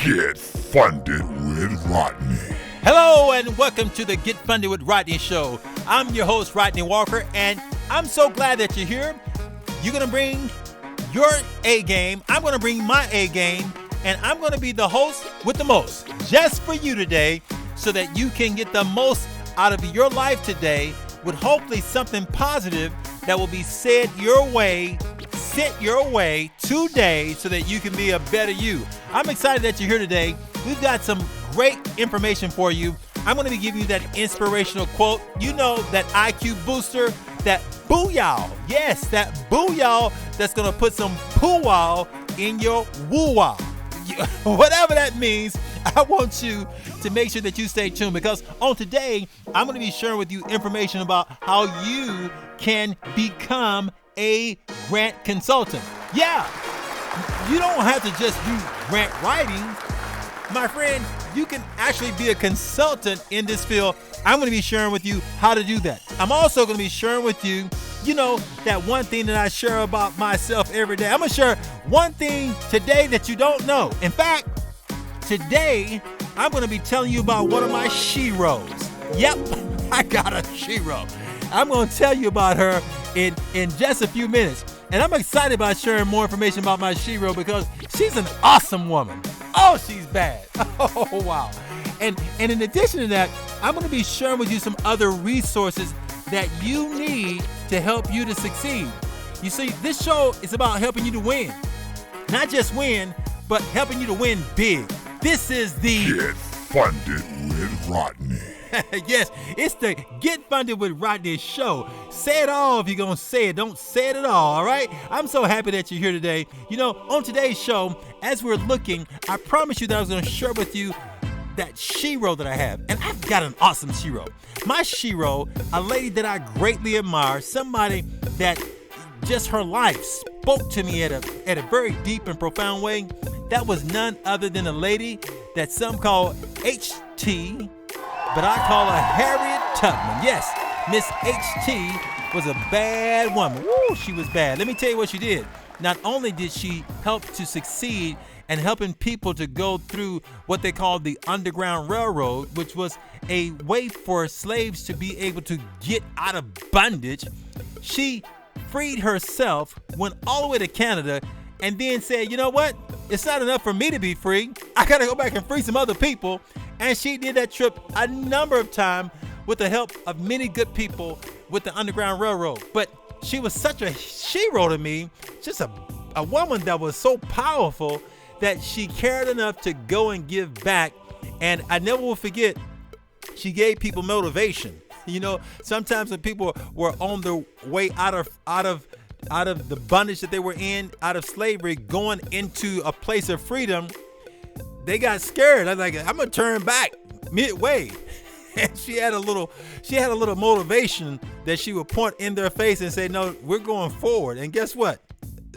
Get Funded with Rodney. Hello and welcome to the Get Funded with Rodney show. I'm your host, Rodney Walker, and I'm so glad that you're here. You're going to bring your A game. I'm going to bring my A game, and I'm going to be the host with the most just for you today so that you can get the most out of your life today with hopefully something positive that will be said your way, sent your way today so that you can be a better you. I'm excited that you're here today. We've got some great information for you. I'm going to be giving you that inspirational quote. You know, that IQ booster, that booyah. Yes, that booyah that's going to put some poo-wow in your woo-wow. Whatever that means, I want you to make sure that you stay tuned because on today, I'm going to be sharing with you information about how you can become a grant consultant. Yeah, you don't have to just do grant writing. My friend, you can actually be a consultant in this field. I'm going to be sharing with you how to do that. I'm also going to be sharing with you, that one thing that I share about myself every day. I'm going to share one thing today that you don't know. In fact, today, I'm going to be telling you about one of my sheroes. Yep, I got a shero. I'm going to tell you about her in just a few minutes. And I'm excited about sharing more information about my shero because she's an awesome woman. Oh, she's bad. Oh, wow. And in addition to that, I'm going to be sharing with you some other resources that you need to help you to succeed. You see, this show is about helping you to win. Not just win, but helping you to win big. This is the Get Funded with Rodney. Yes, it's the Get Funded with Rodney show. Say it all if you're going to say it. Don't say it at all right? I'm so happy that you're here today. On today's show, as we're looking, I promised you that I was going to share with you that shero that I have. And I've got an awesome shero. My shero, a lady that I greatly admire, somebody that just her life spoke to me at a very deep and profound way. That was none other than a lady that some call HT, but I call her Harriet Tubman. Yes, Miss HT was a bad woman. Woo, she was bad. Let me tell you what she did. Not only did she help to succeed and helping people to go through what they called the Underground Railroad, which was a way for slaves to be able to get out of bondage, she freed herself, went all the way to Canada, and then said, you know what? It's not enough for me to be free. I got to go back and free some other people. And she did that trip a number of times with the help of many good people with the Underground Railroad. But she was such a shero to me, just a woman that was so powerful that she cared enough to go and give back. And I never will forget, she gave people motivation. Sometimes when people were on their way out of the bondage that they were in, out of slavery, going into a place of freedom, they got scared. I was like, I'm gonna turn back midway. And she had a little motivation that she would point in their face and say, no, we're going forward. And guess what?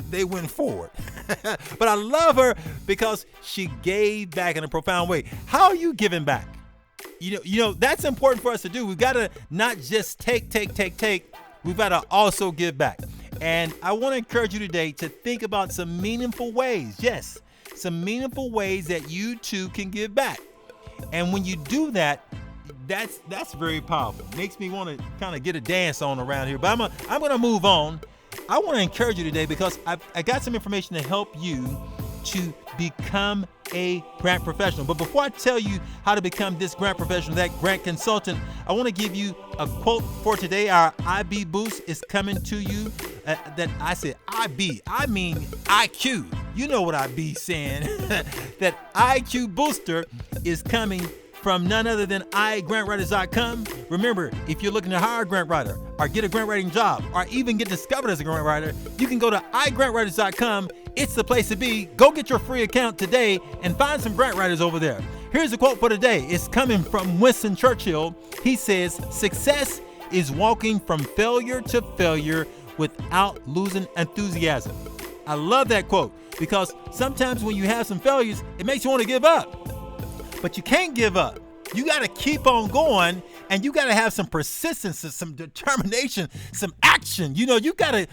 They went forward. But I love her because she gave back in a profound way. How are you giving back? That's important for us to do. We've got to not just take. We've got to also give back. And I want to encourage you today to think about some meaningful ways. Yes, some meaningful ways that you too can give back. And when you do that, that's very powerful. Makes me want to kind of get a dance on around here. But I'm going to move on. I want to encourage you today because I got some information to help you to become a grant professional. But before I tell you how to become this grant professional, that grant consultant, I want to give you a quote for today. Our IB boost is coming to you. That I said IB, I mean IQ. You know what I be saying. That IQ booster is coming from none other than iGrantWriters.com. Remember, if you're looking to hire a grant writer or get a grant writing job or even get discovered as a grant writer, you can go to iGrantWriters.com. It's the place to be. Go get your free account today and find some grant writers over there. Here's a quote for today. It's coming from Winston Churchill. He says, success is walking from failure to failure without losing enthusiasm. I love that quote because sometimes when you have some failures, it makes you want to give up. But you can't give up. You got to keep on going And you got to have some persistence, some determination, some action. You got to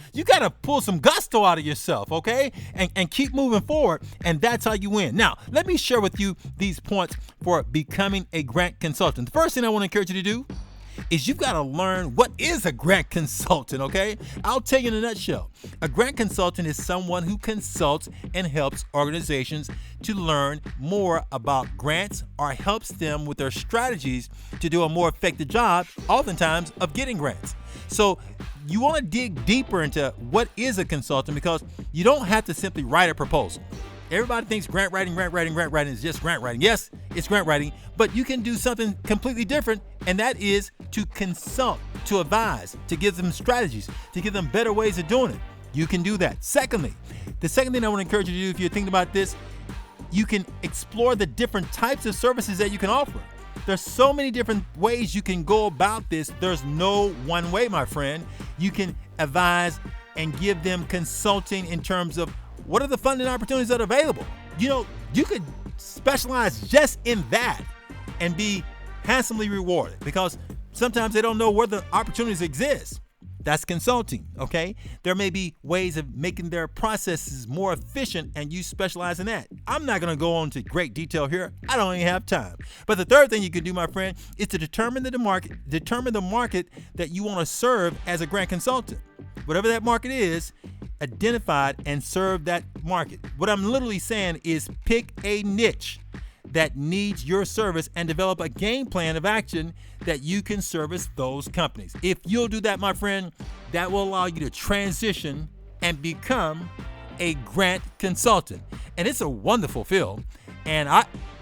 pull some gusto out of yourself, okay? And keep moving forward. And that's how you win. Now, let me share with you these points for becoming a grant consultant. The first thing I want to encourage you to do is you've got to learn what is a grant consultant, okay? I'll tell you in a nutshell. A grant consultant is someone who consults and helps organizations to learn more about grants or helps them with their strategies to do a more effective job, oftentimes, of getting grants. So you want to dig deeper into what is a consultant because you don't have to simply write a proposal. Everybody thinks grant writing is just grant writing. Yes, it's grant writing, but you can do something completely different, and that is to consult, to advise, to give them strategies, to give them better ways of doing it. You can do that. Secondly, the second thing I want to encourage you to do if you're thinking about this, you can explore the different types of services that you can offer. There's so many different ways you can go about this. There's no one way, my friend. You can advise and give them consulting in terms of what are the funding opportunities that are available. You could specialize just in that and be handsomely rewarded because sometimes they don't know where the opportunities exist. That's consulting, okay? There may be ways of making their processes more efficient and you specialize in that. I'm not gonna go into great detail here. I don't even have time. But the third thing you can do, my friend, is to determine the market that you wanna serve as a grant consultant. Whatever that market is, identify it and serve that market. What I'm literally saying is pick a niche that needs your service and develop a game plan of action that you can service those companies. If you'll do that, my friend, that will allow you to transition and become a grant consultant. And it's a wonderful field. And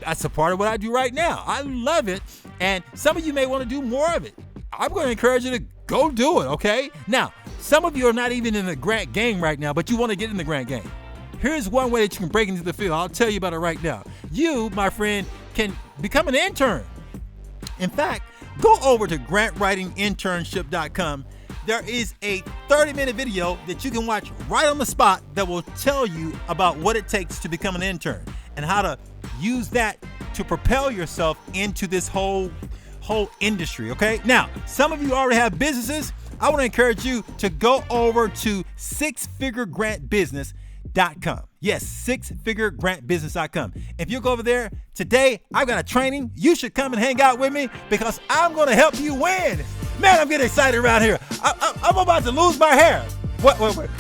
that's a part of what I do right now. I love it. And some of you may want to do more of it. I'm going to encourage you to go do it, okay? Now, some of you are not even in the grant game right now, but you want to get in the grant game. Here's one way that you can break into the field. I'll tell you about it right now. You, my friend, can become an intern. In fact, go over to grantwritinginternship.com. There is a 30-minute video that you can watch right on the spot that will tell you about what it takes to become an intern and how to use that to propel yourself into this whole industry, okay? Now, some of you already have businesses. I want to encourage you to go over to sixfiguregrantbusiness.com. Yes, sixfiguregrantbusiness.com. If you go over there today, I've got a training. You should come and hang out with me because I'm going to help you win. Man, I'm getting excited around here. I'm about to lose my hair. Wait.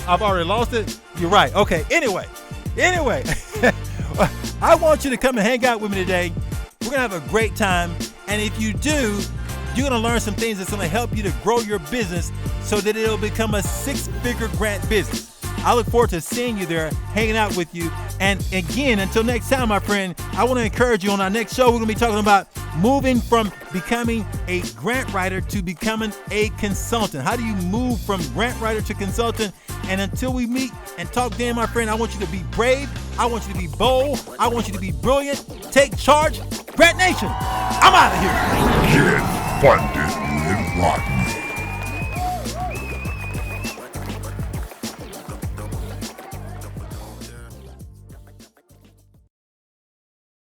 I've already lost it? You're right. Okay. Anyway, I want you to come and hang out with me today. We're going to have a great time. And if you do, you're going to learn some things that's going to help you to grow your business so that it'll become a six-figure grant business. I look forward to seeing you there, hanging out with you. And again, until next time, my friend, I want to encourage you on our next show, we're going to be talking about moving from becoming a grant writer to becoming a consultant. How do you move from grant writer to consultant? And until we meet and talk then, my friend, I want you to be brave. I want you to be bold. I want you to be brilliant. Take charge. Grant Nation, I'm out of here. Get funded with Rodney.